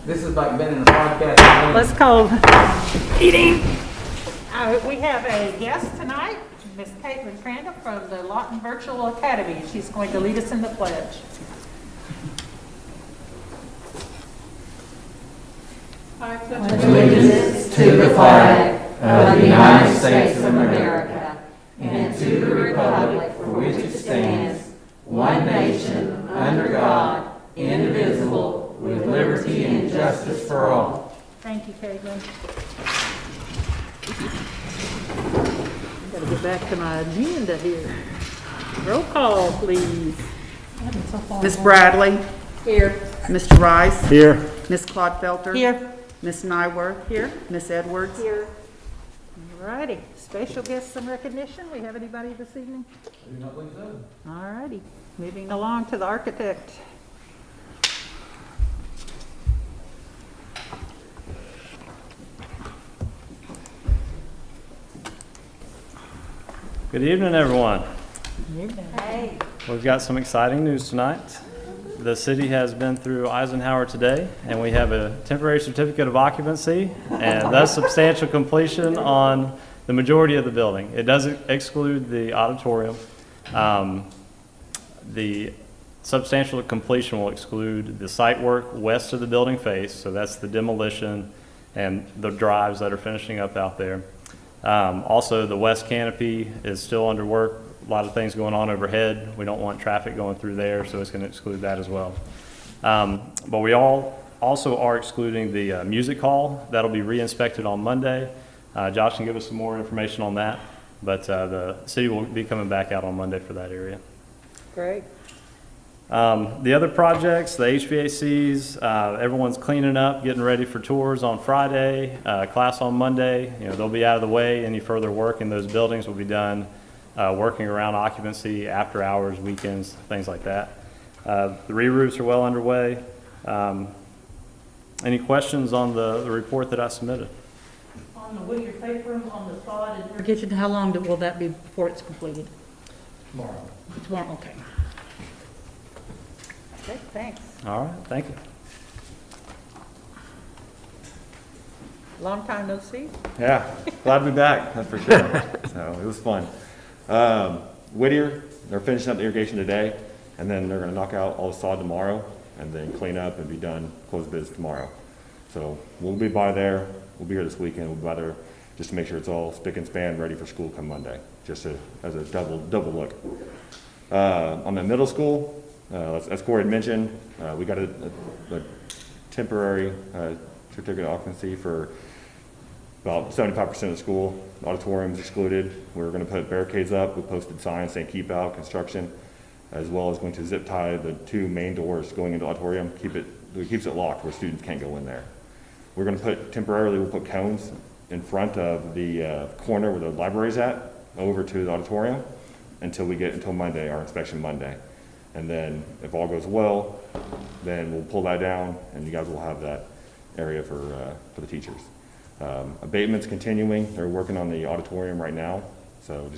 This is like been in the podcast. Let's call meeting. We have a guest tonight, Miss Caitlin Crandall from the Lawton Virtual Academy. She's going to lead us in the pledge. I pledge allegiance to the flag of the United States of America and to the republic for which it stands, one nation, under God, indivisible, with liberty and justice for all. Thank you, Caitlin. I've got to get back to my agenda here. Roll call, please. Ms. Bradley? Here. Mr. Rice? Here. Ms. Clodfelter? Here. Ms. Nyworth? Here. Ms. Edwards? Here. All righty. Special guests and recognition. We have anybody this evening? I do not believe so. All righty. Moving along to the architect. Good evening, everyone. Hey. We've got some exciting news tonight. The city has been through Eisenhower today, and we have a temporary certificate of occupancy and thus substantial completion on the majority of the building. It does exclude the auditorium. The substantial completion will exclude the site work west of the building face, so that's the demolition and the drives that are finishing up out there. Also, the west canopy is still under work. A lot of things going on overhead. We don't want traffic going through there, so it's going to exclude that as well. But we also are excluding the music hall. That'll be re-inspected on Monday. Josh can give us some more information on that, but the city will be coming back out on Monday for that area. Great. The other projects, the HVACs, everyone's cleaning up, getting ready for tours on Friday, class on Monday. You know, they'll be out of the way. Any further work in those buildings will be done working around occupancy, after hours, weekends, things like that. The re-roofs are well underway. Any questions on the report that I submitted? On the Whittier Faith Room, on the sod in your kitchen, how long will that be before it's completed? Tomorrow. Tomorrow, okay. Okay, thanks. All right, thank you. Long time no see. Yeah, glad to be back, that's for sure. So it was fun. Whittier, they're finishing up the irrigation today, and then they're gonna knock out all the sod tomorrow, and then clean up and be done, close business tomorrow. So we'll be by there, we'll be here this weekend, we'll be by there just to make sure it's all spick and span, ready for school come Monday, just as a double look. On the middle school, as Corey had mentioned, we got a temporary certificate of occupancy for about 75% of the school. The auditorium's excluded. We're going to put barricades up. We posted signs saying keep out construction, as well as going to zip tie the two main doors going into the auditorium. It keeps it locked where students can't go in there. We're going to put temporarily, we'll put cones in front of the corner where the library's at, over to the auditorium until Monday, our inspection Monday. And then if all goes well, then we'll pull that down and you guys will have that area for the teachers. Abatement's continuing. They're working on the auditorium right now, so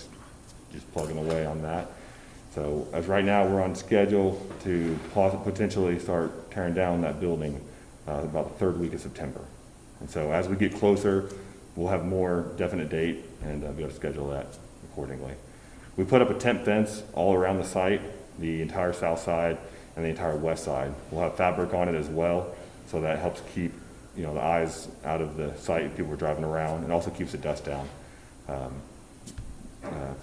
just plugging away on that. So as right now, we're on schedule to potentially start tearing down that building about the third week of September. And so as we get closer, we'll have more definite date and be able to schedule that accordingly. We put up a tent fence all around the site, the entire south side and the entire west side. We'll have fabric on it as well, so that helps keep the eyes out of the site if people are driving around, and also keeps the dust down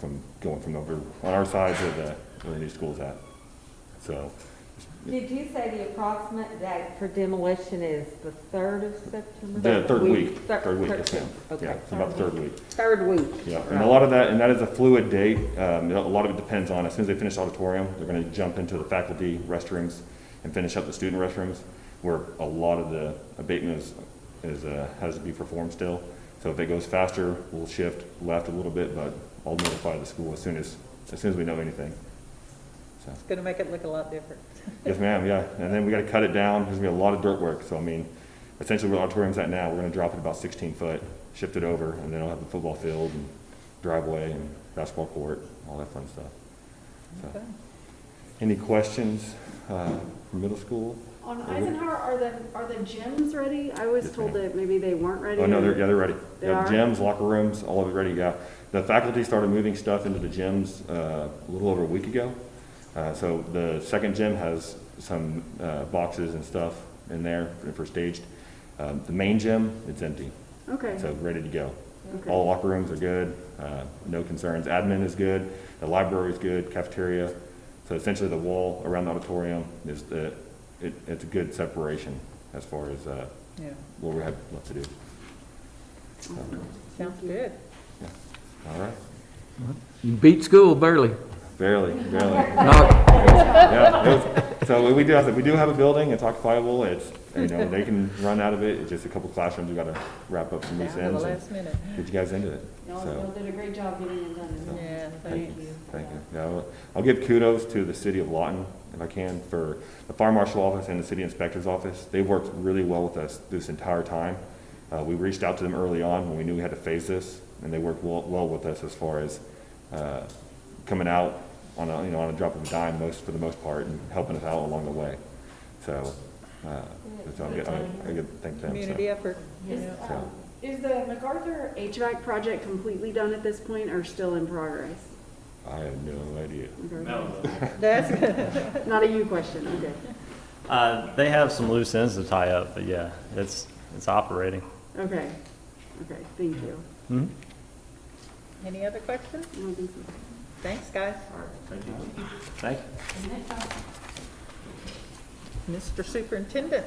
from going from over on our side to where the new school's at. So. Did you say the approximate date for demolition is the 3rd of September? The third week, yes ma'am. Okay. Yeah, it's about the third week. Third week. Yeah, and a lot of that, and that is a fluid date. A lot of it depends on, as soon as they finish the auditorium, they're going to jump into the faculty restrooms and finish up the student restrooms, where a lot of the abatement has to be performed still. So if it goes faster, we'll shift left a little bit, but I'll notify the school as soon as we know anything. So. It's going to make it look a lot different. Yes, ma'am. Yeah, and then we got to cut it down. There's gonna be a lot of dirt work. So I mean, essentially where the auditorium's at now, we're going to drop it about 16 foot, shift it over, and then I'll have the football field and driveway and basketball court, all that fun stuff. So. Okay. Any questions from middle school? On Eisenhower, are the gyms ready? I was told that maybe they weren't ready. Oh, no, they're ready. They Yeah, are? gyms, locker rooms, all of it ready to go. The faculty started moving stuff into the gyms a little over a week ago. So the second gym has some boxes and stuff in there for staged. The main gym, it's empty, Okay, so ready to go. okay. All locker rooms are good, no concerns. Admin is good, the library is good, cafeteria. So essentially the wall around the auditorium is it's a good separation as far as Yeah, what we have left to do. sounds good. All right, You beat school barely. barely. Knock. Yeah, so we do have a building, it's occupiable, it's, they can run out of it, it's just a couple classrooms, we gotta wrap up some loose Down to the ends last minute. and get you guys into it. Y'all So, did a great job getting it done. Yeah, thank thanks. thank you. Yeah, I'll give kudos to the city of Lawton, if I can, for the fire marshal office and the city inspector's office. They worked really well with us this entire time. We reached out to them early on when we knew we had to phase this, and they worked well with us as far as coming out on a drop of a dime for the most part, and helping us out along the way. So, I get thank them. Community effort. So, Is the MacArthur HVAC project completely done at this point or still in progress? I have no idea. Okay. That's, Not a you question, okay. They have some loose ends to tie up, but yeah, it's operating. Okay, thank you. Hmm? any other questions? I don't think so. Thanks, guys. Thank you. Thank you. Mr. Superintendent,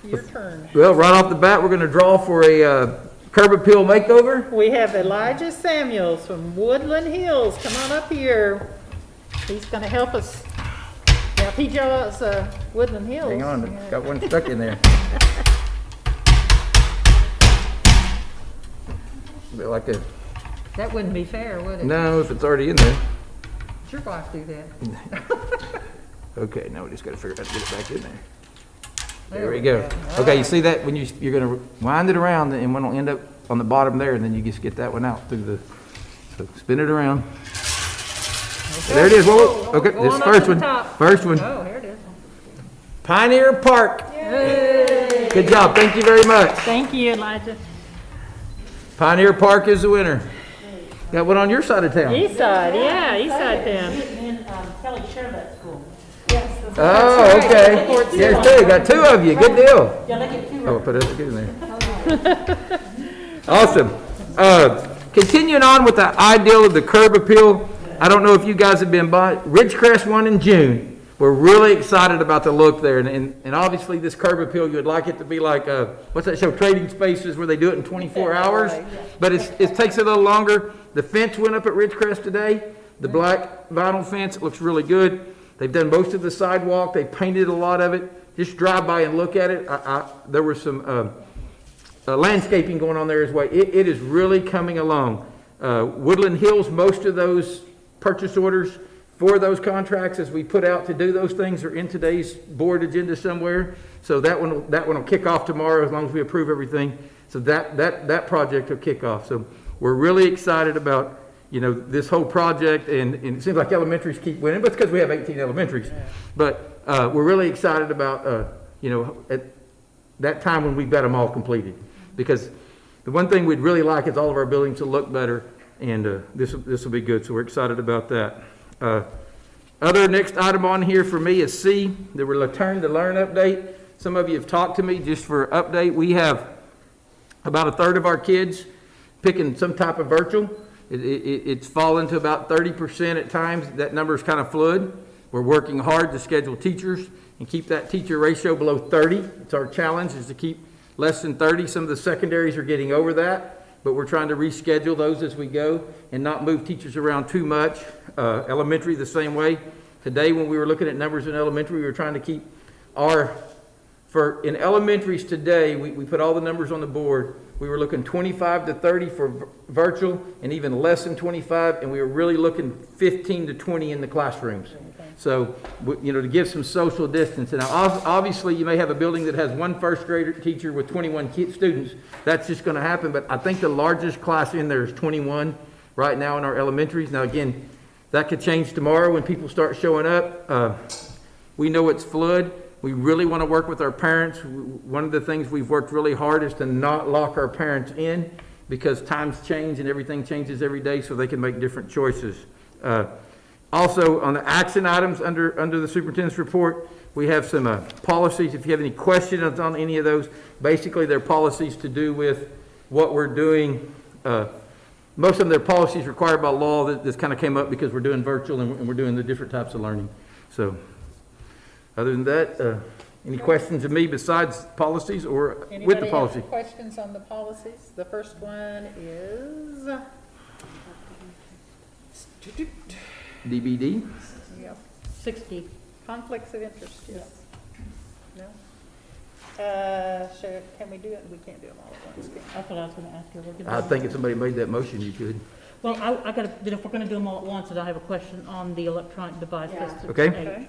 your turn. Well, right off the bat, we're going to draw for a curb appeal makeover. We have Elijah Samuels from Woodland Hills. Come on up here. He's going to help us. Now, if he draws Woodland Hills. Hang on, got one stuck in there. Bit like a, That wouldn't be fair, would it? no, if it's already in there. Does your wife do that? Okay, now we just got to figure out how to get it back in there. There There we we go. go. Okay, you see that when you're going to wind it around and one will end up on the bottom there, and then you just get that one out through the, so spin it around. There it is. Whoa, okay, Go this on up first to the one. top. First one. Oh, here it is. Pioneer Park. Good job. Thank you very much. Thank you, Elijah. Pioneer Park is the winner. Got one on your side of town. East side, yeah, east side town. Kelly shared that school. Oh, okay. There's two. Got two of you. Good deal. Yeah, they get two. Oh, put it in there. Awesome. Continuing on with the ideal of the curb appeal, I don't know if you guys have been by Ridgecrest one in June. We're really excited about the look there, and obviously this curb appeal, you would like it to be like what's that show, Trading Spaces, where they do it in 24 hours, but it takes a little longer. The fence went up at Ridgecrest today. The black vinyl fence, it looks really good. They've done most of the sidewalk. They painted a lot of it. Just drive by and look at it. There was some landscaping going on there as well. It is really coming along. Woodland Hills, most of those purchase orders for those contracts as we put out to do those things are in today's board agenda somewhere. So that one will kick off tomorrow as long as we approve everything. So that project will kick off. So we're really excited about this whole project, and it seems like elementaries keep winning, but it's because we have 18 elementaries. But we're really excited about at that time when we've got them all completed, because the one thing we'd really like is all of our buildings to look better, and this will be good. So we're excited about that. Other next item on here for me is C, the Return to Learn update. Some of you have talked to me just for update. We have about a third of our kids picking some type of virtual. It's fallen to about 30% at times. That number is kind of fluid. We're working hard to schedule teachers and keep that teacher ratio below 30. It's our challenge, is to keep less than 30. Some of the secondaries are getting over that, but we're trying to reschedule those as we go and not move teachers around too much. Elementary the same way. Today when we were looking at numbers in elementary, we were trying to keep in elementaries today, we put all the numbers on the board. We were looking 25 to 30 for virtual, and even less than 25, and we were really looking 15 to 20 in the classrooms. So, to give some social distance. Now, obviously, you may have a building that has one first grader teacher with 21 students. That's just going to happen, but I think the largest class in there is 21 right now in our elementaries. Now, again, That could change tomorrow when people start showing up. We know it's fluid. We really want to work with our parents. One of the things we've worked really hard is to not lock our parents in, because times change and everything changes every day, so they can make different choices. Also, on the action items under the superintendent's report, we have some policies. If you have any questions on any of those, basically they're policies to do with what we're doing. Most of them, they're policies required by law that this kind of came up because we're doing virtual and we're doing the different types of learning. So, other than that, any questions of me besides policies or with the policy? Anybody have questions on the policies? The first one is DBD? Yep. 60, conflicts of interest, yes. No? Can we do it? We can't do them all at once, can we? That's what I was gonna ask you. We're gonna I do think if somebody made that motion, you could. Well, I gotta, then if we're gonna do them all at once, then I have a question on the electronic device. Yeah. That's Okay. Okay.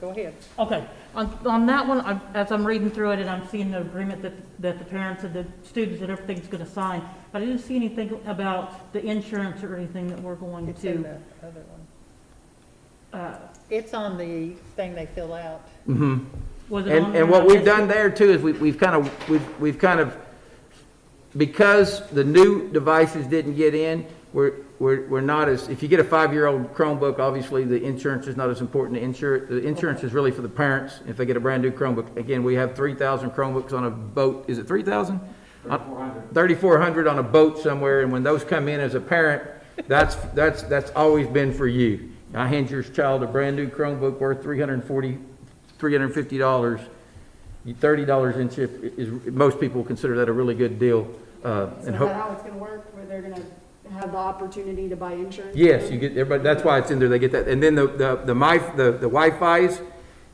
Go ahead. Okay, on that one, as I'm reading through it and I'm seeing the agreement that the parents and the students and everything's gonna sign, but I didn't see anything about the insurance or anything that we're going It's in to, the other one. It's on the thing they fill out. Mm-hmm. was it on there? And what we've done there too is we've kind of, because the new devices didn't get in, we're not as, if you get a 5-year-old Chromebook, obviously the insurance is not as important to insure it. The insurance is really for the parents if they get a brand new Chromebook. Again, we have 3,000 Chromebooks on a boat. Is it 3,000? 3,400 on a boat somewhere, and when those come in as a parent, that's always been for you. I hand your child a brand new Chromebook worth $350. $30 in chip is, most people consider that a really good deal. So is that how it's gonna work, where they're gonna have the opportunity to buy insurance? Yes, you get everybody. That's why it's in there. They get that, and then the Wi-Fi's.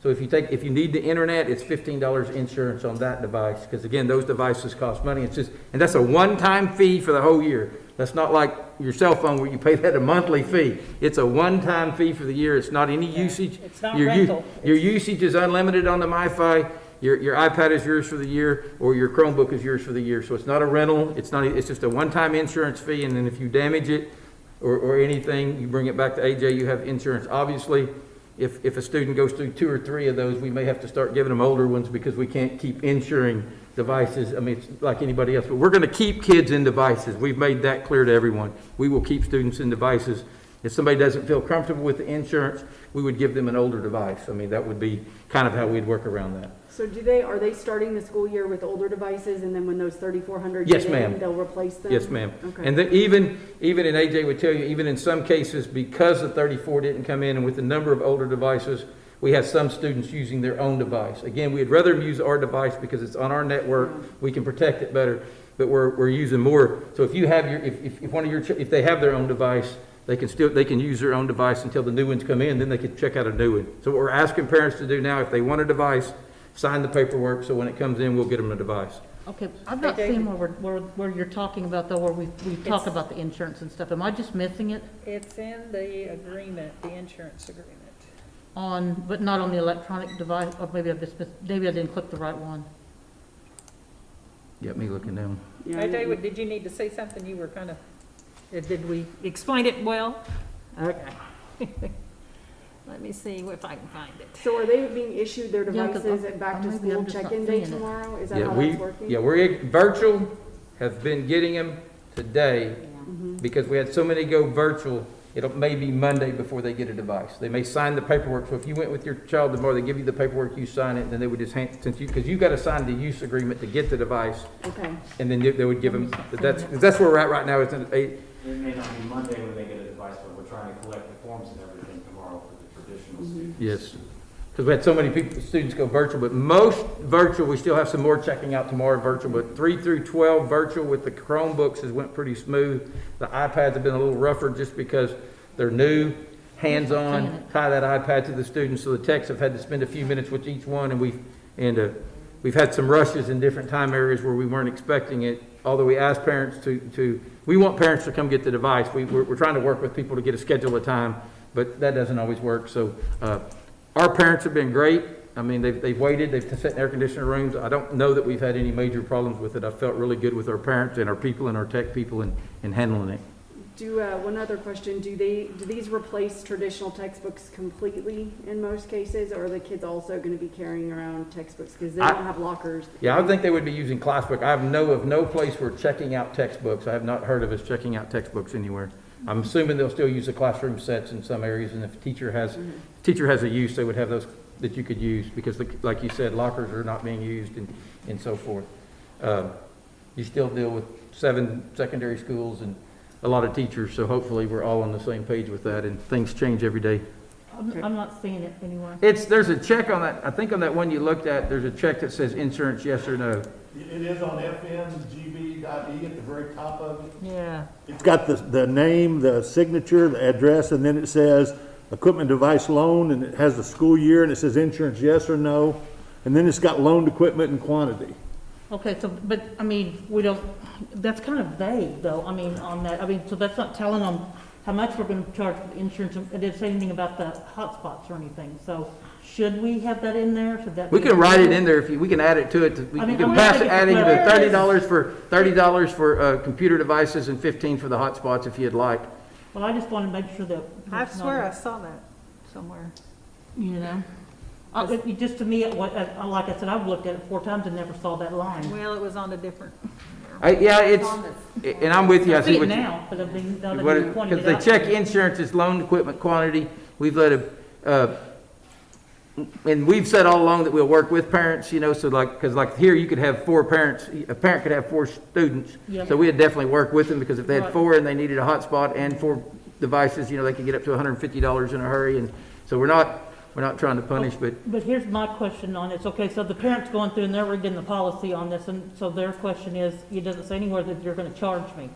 So if you need the internet, it's $15 insurance on that device, because again, those devices cost money. It's just, and that's a one-time fee for the whole year. That's not like your cell phone where you pay that a monthly fee. It's a one-time fee for the year. It's not any usage. It's not rental. Your usage is unlimited on the Wi-Fi. Your iPad is yours for the year, or your Chromebook is yours for the year. So it's not a rental. It's just a one-time insurance fee, and then if you damage it or anything, you bring it back to AJ, you have insurance. Obviously, if a student goes through 2 or 3 of those, we may have to start giving them older ones because we can't keep insuring devices. I mean, it's like anybody else, but we're going to keep kids in devices. We've made that clear to everyone. We will keep students in devices. If somebody doesn't feel comfortable with the insurance, we would give them an older device. I mean, that would be kind of how we'd work around that. So are they starting the school year with older devices, and then when those 3,400 Yes, get ma'am. in, they'll replace them? Yes, ma'am. Okay. And even and AJ would tell you, even in some cases, because the 34 didn't come in, and with the number of older devices, we have some students using their own device. Again, we'd rather them use our device because it's on our network. We can protect it better, but we're using more. So if you have if they have their own device, they can use their own device until the new ones come in, then they can check out a new one. So what we're asking parents to do now, if they want a device, sign the paperwork, so when it comes in, we'll get them a device. Okay, I've not seen where you're talking about though, where we talk about the insurance and stuff. Am I just missing it? It's in the agreement, the insurance agreement. But not on the electronic device, or maybe maybe I didn't click the right one. Get me looking down. Yeah, AJ, did you need to say something? You were kind of, did we explain it well? Okay. Let me see if I can find it. So are they being issued their Yeah, 'cause devices I'm- at back to maybe school I'm just not check-in seeing day it. tomorrow? Is that how that's working? we're virtual, have been getting them today, because we had so many go virtual, it may be Monday before they get a device. They may sign the paperwork, so if you went with your child tomorrow, they give you the paperwork, you sign it, and then they would just hand, because you got to sign the use agreement to get the device, Okay. and then they would give them, that's where we're at right now. It's It may not be Monday when they get a device, but we're trying to collect the forms and everything tomorrow for the traditional students. Yes, because we had so many students go virtual, but most virtual, we still have some more checking out tomorrow virtual, but 3 through 12 virtual with the Chromebooks has went pretty smooth. The iPads have been a little rougher just because they're new, hands-on, tie that iPad to the students, so the techs have had to spend a few minutes with each one, and we've had some rushes in different time areas where we weren't expecting it, although we asked parents we want parents to come get the device. We're trying to work with people to get a schedule of time, but that doesn't always work. So our parents have been great. I mean, they've waited, they've sat in air conditioner rooms. I don't know that we've had any major problems with it. I felt really good with our parents and our people and our tech people in handling it. One other question, do these replace traditional textbooks completely in most cases, or are the kids also gonna be carrying around textbooks, because they don't have lockers? Yeah, I would think they would be using classbook. I know of no place where checking out textbooks. I have not heard of us checking out textbooks anywhere. I'm assuming they'll still use the classroom sets in some areas, and if a teacher has a use, they would have those that you could use, because like you said, lockers are not being used and so forth. You still deal with 7 secondary schools and a lot of teachers, so hopefully we're all on the same page with that, and things change every day. I'm not seeing it anywhere. There's a check on that, I think on that one you looked at, there's a check that says insurance, yes or no. It is on fmgb.e at the very top of it. Yeah. It's got the name, the signature, the address, and then it says equipment device loan, and it has the school year, and it says insurance, yes or no. And then it's got loaned equipment and quantity. Okay, so, but, I mean, we don't, that's kind of vague, though, I mean, on that, I mean, so that's not telling them how much we're gonna charge for insurance, it didn't say anything about the hotspots or anything, so should we have that in there? Should that be? We can write it in there if we can add it to it, we I mean, can I'm pass thinking adding the for- $30 for computer devices and $15 for the hotspots if you'd like. Well, I just wanna make sure that. I it's swear I not- saw that somewhere. You know? Just to me, like I said, I've looked at it 4 times and never saw that line. Well, it was on a different. Yeah, and I'm with you, I I see see it what you. now, but I've been, now that you pointed Because it they out. check insurance as loan equipment quantity, we've let and we've said all along that we'll work with parents, you know, so because like here you could have 4 parents, a parent could have 4 students. Yep. So we'd definitely work with them, because if they had Right. 4 and they needed a hotspot and 4 devices, you know, they could get up to $150 in a hurry, and so we're not trying to punish, but But here's my question on it. Okay, so the parents going through and they're reading the policy on this, and so their question is, it doesn't say anywhere that you're gonna charge me.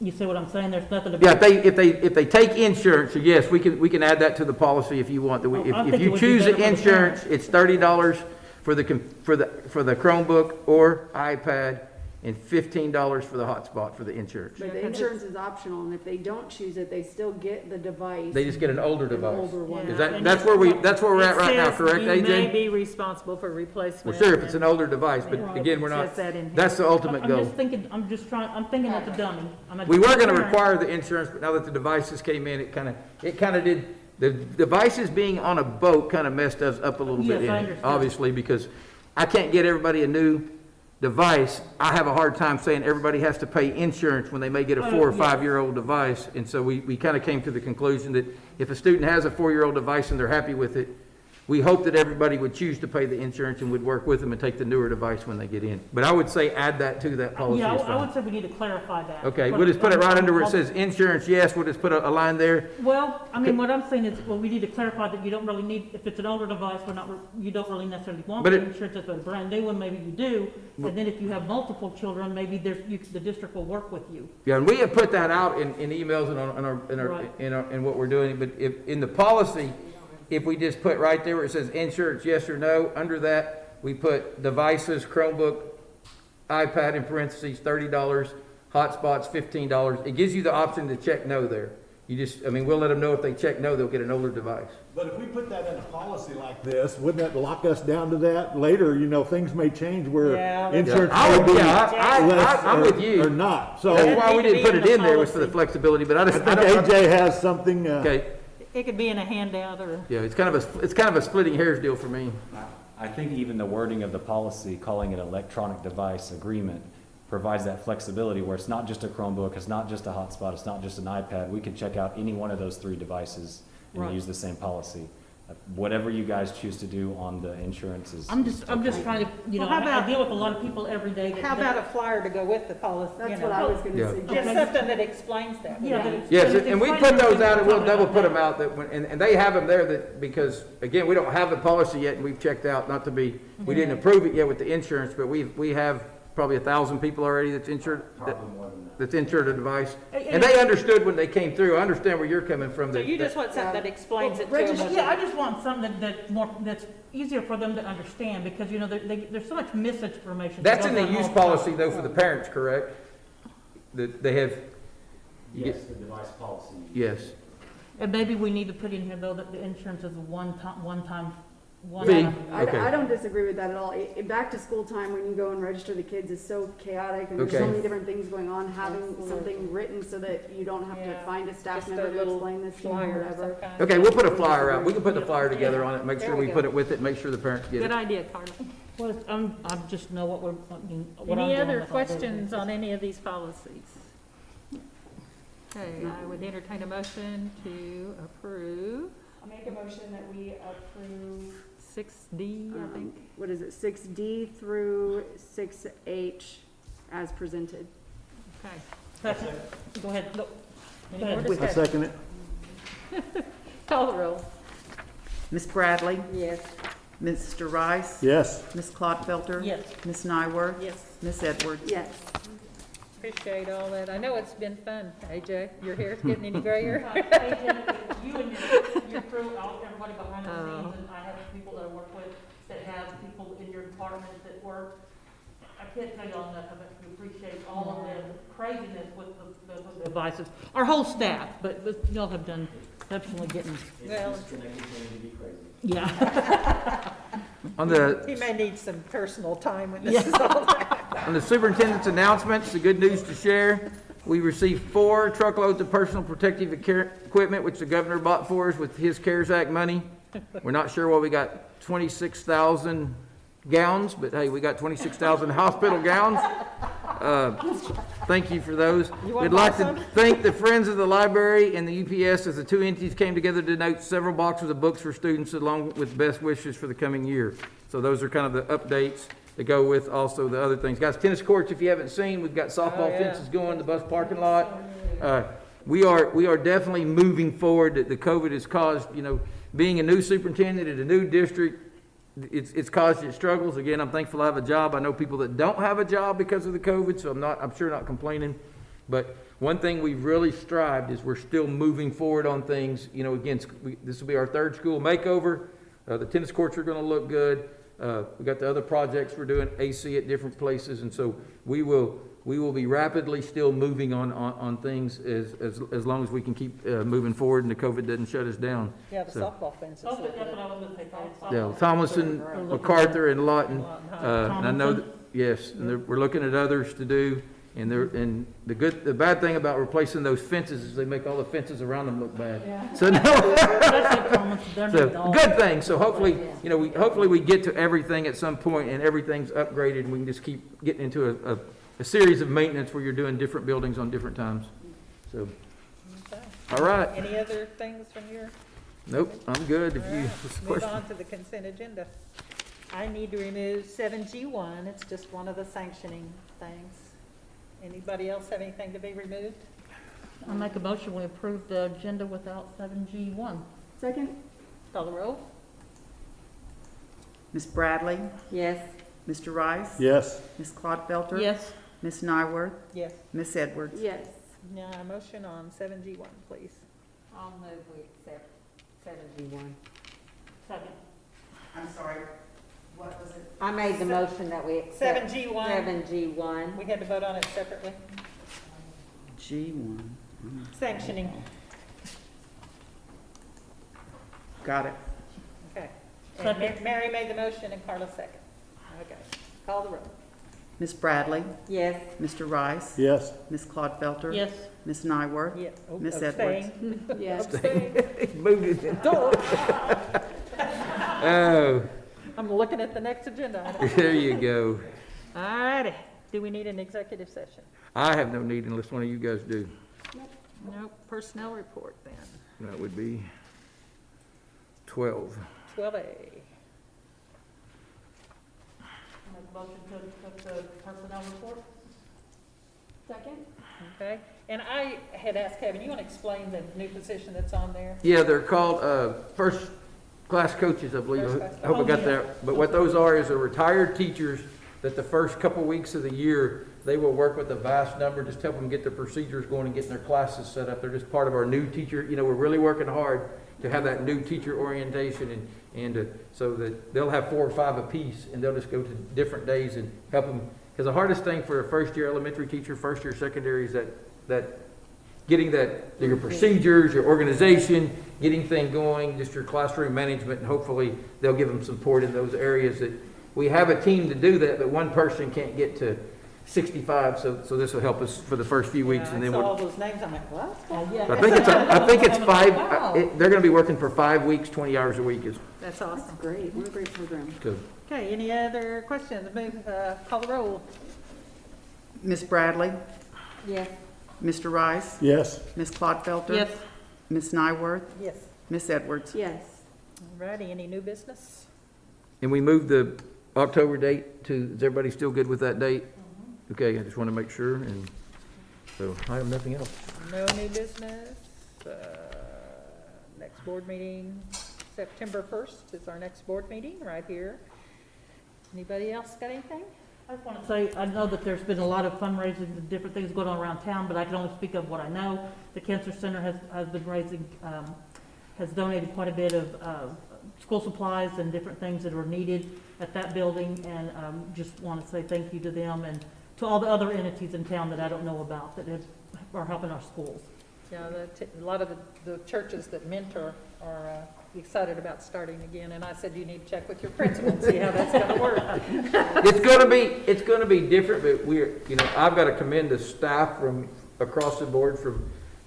You see what I'm saying? There's nothing about. yeah, if they take insurance, yes, we can add that to the policy if you want. I If think it you would be choose better the for the insurance, it's $30 for the Chromebook or iPad, and $15 for the hotspot for the insurance. But the insurance is optional, and if they don't choose it, they still get the device. They just get an older An device. older one. Is that's where we're at right now, correct, You may AJ? be responsible for replacement. Well, sure, if it's an older device, but again, we're not, Says that in here. that's the ultimate I'm goal. just thinking, I'm thinking it's a dummy. We were gonna require the insurance, but now that the devices came in, it kinda did, the devices being on a boat kinda messed us up a little bit Yes, I in it, understand. obviously, because I can't get everybody a new device. I have a hard time saying everybody has to pay insurance when they may get a 4 or 5-year-old device, and so we kinda came to the conclusion that if a student has a 4-year-old device and they're happy with it, we hope that everybody would choose to pay the insurance and would work with them and take the newer device when they get in. But I would say add that to that policy. Yeah, as I well. would say we need to clarify that. Okay, we'll just put it right under where it says insurance, yes, we'll just put a line there. Well, I mean, what I'm saying is, well, we need to clarify that you don't really need, if it's an older device, you don't really necessarily want But the it- insurance. If it's a brand new one, maybe you do. And then if you have multiple children, maybe the district will work with you. Yeah, and we have put that out in emails and Right. in what we're doing, but if, in the policy, if we just put right there where it says insurance, yes or no, under that, we put devices, Chromebook, iPad in parentheses, $30, hotspots, $15. It gives you the option to check no there. We'll let them know if they check no, they'll get an older device. But if we put that in a policy like this, wouldn't that lock us down to that? Later, things may change where Yeah, insurance I may be would- I'm with you. or not. So That's why we It need didn't to put be it in in the there, was for the policy. flexibility, but I I think don't, AJ has something, okay, It could be in a handout or. yeah, it's kind of a splitting hairs deal for me. I think even the wording of the policy, calling it electronic device agreement, provides that flexibility where it's not just a Chromebook, it's not just a hotspot, it's not just an iPad. We can check out any one of those 3 devices and Right. use the same policy. Whatever you guys choose to do on the insurance is. I'm just trying to, Well, how I about- deal with a lot of people every day that. How about a flyer to go with the policy? That's you what know? I was gonna Yeah. suggest. Just something that explains that. Yeah, but it's- Yes, but it's and we explaining put those out, and we'll everything double put about them out, and they have them there because, again, we don't have the policy yet, and we've checked out, we didn't approve it yet with the insurance, but we have probably 1,000 people already that's insured, that's insured a device. And they understood when they came through. I understand where you're coming from. So that- you just want something that explains it to Register- them. Yeah, I just want something that's easier for them to understand, because, there's so much misinformation. That's in the goes on use all the time. policy, though, for the parents, correct? That they have, Yes, the device policy. yes. And maybe we need to put in here, though, that the insurance is a one-time one. Fee. I Okay. don't disagree with that at all. Back to school time, when you go and register the kids, is so chaotic, and there's so Okay. many different things going on. Having something written so that you don't have to Yeah. find a staff Just a member to little explain this to you, or flyer of whatever. some kind. Okay, we'll put a flyer out. We can put the flyer together on it, make sure There we we go. put it with it, make sure the parents get Good it. idea, Carla. Well, I just know what we're, I mean, what I'm Any doing other with all this. questions on any of these policies? Okay, I would entertain a motion to approve I'll make a motion that we approve, 6D, I think. what is it, 6D through 6H as presented. Okay. Second. Go ahead, no, Any Go more ahead. I discussion? second it. Call the roll. Ms. Bradley? Yes. Mr. Rice? Yes. Ms. Clodfelter? Yes. Ms. Nyworth? Yes, Ms. Edwards? Yes. appreciate all that. I know it's been fun, AJ. Your hair's getting any grayer? You and your crew, everybody behind the scenes, and I have people that I work with that have people in your department that work. I can't tell you all enough how much we appreciate all of the craziness with the devices. Our whole staff, but y'all have done exceptionally getting, Well, yeah. On the, he may need some personal time when this is all done. on the superintendent's announcements, the good news to share, we received 4 truckloads of personal protective equipment, which the governor bought for us with his CARES Act money. We're not sure why we got 26,000 gowns, but hey, we got 26,000 hospital gowns. Thank you for those. You wanna We'd like buy to some? thank the Friends of the Library and the UPS as the two entities came together to donate several boxes of books for students along with best wishes for the coming year. So those are kind of the updates that go with also the other things. Guys, tennis courts, if you haven't seen, we've got softball yeah. fences going, the bus parking lot. We are definitely moving forward. The COVID has caused, being a new superintendent at a new district, it's caused its struggles. Again, I'm thankful I have a job. I know people that don't have a job because of the COVID, so I'm sure not complaining. But one thing we've really strived is we're still moving forward on things. Again, this will be our 3rd school makeover. The tennis courts are going to look good. We got the other projects we're doing, AC at different places, and so we will be rapidly still moving on things as long as we can keep moving forward and the COVID doesn't shut us down. Yeah, the So, softball fences. Oh, that's what I was gonna say, Paul. yeah, Tomlinson, MacArthur, and Lawton. And I know, yes, and we're looking at others to do. And the bad thing about replacing those fences is they make all the fences around them look bad. So no. So, good thing. So hopefully, hopefully we get to everything at some point and everything's upgraded and we can just keep getting into a series of maintenance where you're doing different buildings on different times. So, Okay. all right. Any other things from your? Nope, I'm good. If All you, right, what's the move question? on to the consent agenda. I need to remove 7G1. It's just one of the sanctioning things. Anybody else have anything to be removed? I make a motion, we approve the agenda without 7G1. Second? Call the roll. Ms. Bradley? Yes. Mr. Rice? Yes. Ms. Clodfelter? Yes, Ms. Nyworth? Yes. Ms. Edwards? Yes. Now, a motion on 7G1, please. I'll move we accept 7G1. second. I'm sorry, what was it? I made the motion that we accept 7G1. 7G1. We had to vote on it separately. G1. Sanctioning. Got it. Okay. And Mary made the motion and Carla second. Okay. Call the roll. Ms. Bradley? Yes. Mr. Rice? Yes. Ms. Clodfelter? Yes, Ms. Nyworth? Yeah. Oh, Miss abstain. Yes. Abstain. Moved it. Oh, I'm looking at the next agenda item. there you go. All righty. Do we need an executive session? I have no need unless one of you guys do. Nope. Personnel report then. That would be 12. 12A. make a motion to accept the personnel report. Second? Okay. And I had asked Kevin, you want to explain the new position that's on there? Yeah, they're called first class coaches, I believe. First class I hope I got coaches. that. But what those are is they're retired teachers that the first couple weeks of the year, they will work with a vast number, just help them get their procedures going and getting their classes set up. They're just part of our new teacher. We're really working hard to have that new teacher orientation and so that they'll have 4 or 5 apiece and they'll just go to different days and help them. Because the hardest thing for a first year elementary teacher, first year secondary is that getting your procedures, your organization, getting things going, just your classroom management, and hopefully they'll give them support in those areas that we have a team to do that, but one person can't get to 65, so this will help us for the first few weeks, and then I saw all we'll. those names, I'm like, what? I think it's 5. Wow. They're going to be working for 5 weeks, 20 hours a week. Is That's awesome. That's great. What a great program. good. Okay, any other questions? Call the roll. Ms. Bradley? Yes. Mr. Rice? Yes. Ms. Clodfelter? Yes, Ms. Nyworth? Yes. Ms. Edwards? Yes. Alrighty, any new business? And we moved the October date to, is everybody still good with that date? Okay, I just want to make sure, and so I have nothing else. No new business. Next board meeting, September 1st is our next board meeting, right here. Anybody else got anything? I just want to say, I know that there's been a lot of fundraising and different things going on around town, but I can only speak of what I know. The Cancer Center has been raising, has donated quite a bit of school supplies and different things that are needed at that building, and just want to say thank you to them and to all the other entities in town that I don't know about that are helping our schools. Yeah, a lot of the churches that mentor are excited about starting again, and I said you need to check with your principal and see how that's going to work. It's going to be different, but I've got to commend the staff from across the board,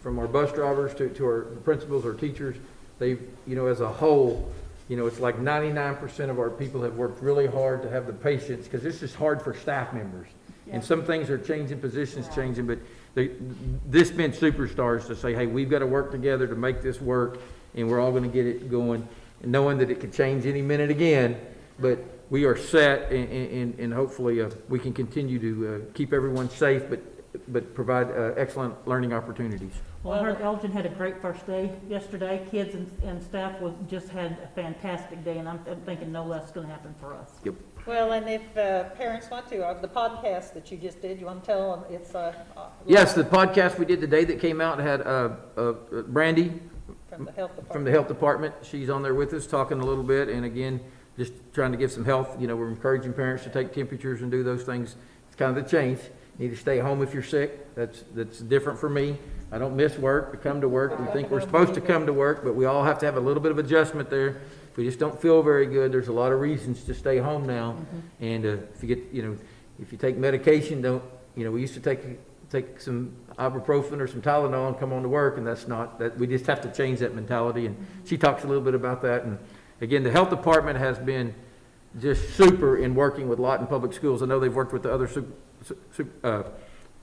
from our bus drivers to our principals, our teachers. They, as a whole, it's like 99% of our people have worked really hard to have the patience, because this is hard for staff members. And some things are changing, positions changing, but this been superstars to say, hey, we've got to work together to make this work, and we're all going to get it going, and knowing that it could change any minute again, but we are set, and hopefully we can continue to keep everyone safe, but provide excellent learning opportunities. Well, I heard Elgin had a great first day yesterday. Kids and staff just had a fantastic day, and I'm thinking no less is going to happen for us. Yep. Well, and if parents want to, the podcast that you just did, you want to tell them it's Yes, the podcast we did today that came out had Brandy from the health department. from the health department. She's on there with us talking a little bit, and again, just trying to give some health. We're encouraging parents to take temperatures and do those things. It's kind of the change. You need to stay home if you're sick. That's different for me. I don't miss work. We come to work. We think we're supposed to come to work, but we all have to have a little bit of adjustment there. If we just don't feel very good, there's a lot of reasons to stay home now. And if you get, if you take medication, we used to take some ibuprofen or some Tylenol and come on to work, and that's not that. We just have to change that mentality. And she talks a little bit about that. And again, the health department has been just super in working with Lawton Public Schools. I know they've worked with the other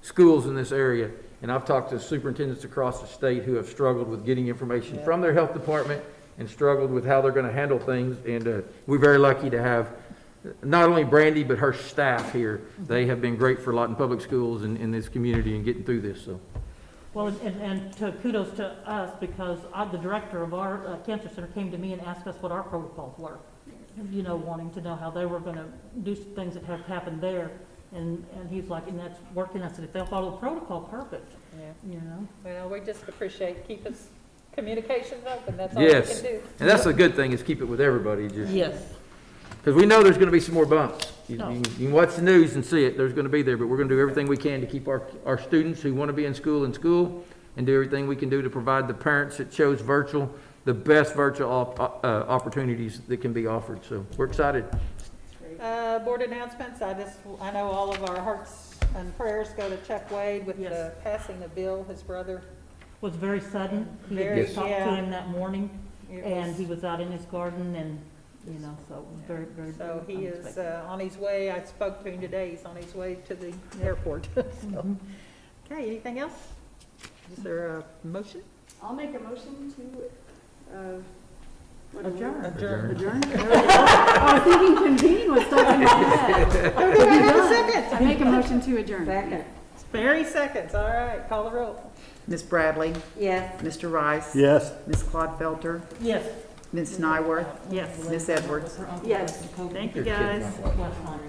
schools in this area, and I've talked to superintendents across the state who have struggled with getting information from their health department and struggled with how they're going to handle things. And we're very lucky to have not only Brandy, but her staff here. They have been great for Lawton Public Schools in this community and getting through this. So. Well, and kudos to us, because the director of our cancer center came to me and asked us what our protocols were, wanting to know how they were going to do things that have happened there. And he's like, and that's working. I said, if they'll follow the protocol, perfect. Yeah. Well, we just keep us communications open. That's all we can do. And that's a good thing, is keep it with everybody. Yes. Because we know there's going to be some more bumps. You can watch the news and see it. There's going to be there, but we're going to do everything we can to keep our students who want to be in school, and do everything we can do to provide the parents that chose virtual the best virtual opportunities that can be offered. So we're excited. Board announcements. I know all of our hearts and prayers go to Chuck Wade with the passing of Bill, his brother. Was very sudden. He had just talked to him that morning, and he was out in his garden, and so very, very. So he is on his way. I spoke to him today. He's on his way to the airport. So. Okay. Anything else? Is there a motion? I'll make a motion to Adjourn. I was thinking convene was stuck in my head. Second. I make a motion to adjourn. Second. Barry seconds. All right. Call the roll. Ms. Bradley? Yes. Mr. Rice? Yes. Ms. Clodfelter? Yes. Ms. Nyworth? Yes. Ms. Edwards? Yes. Thank you, guys. West Lawn.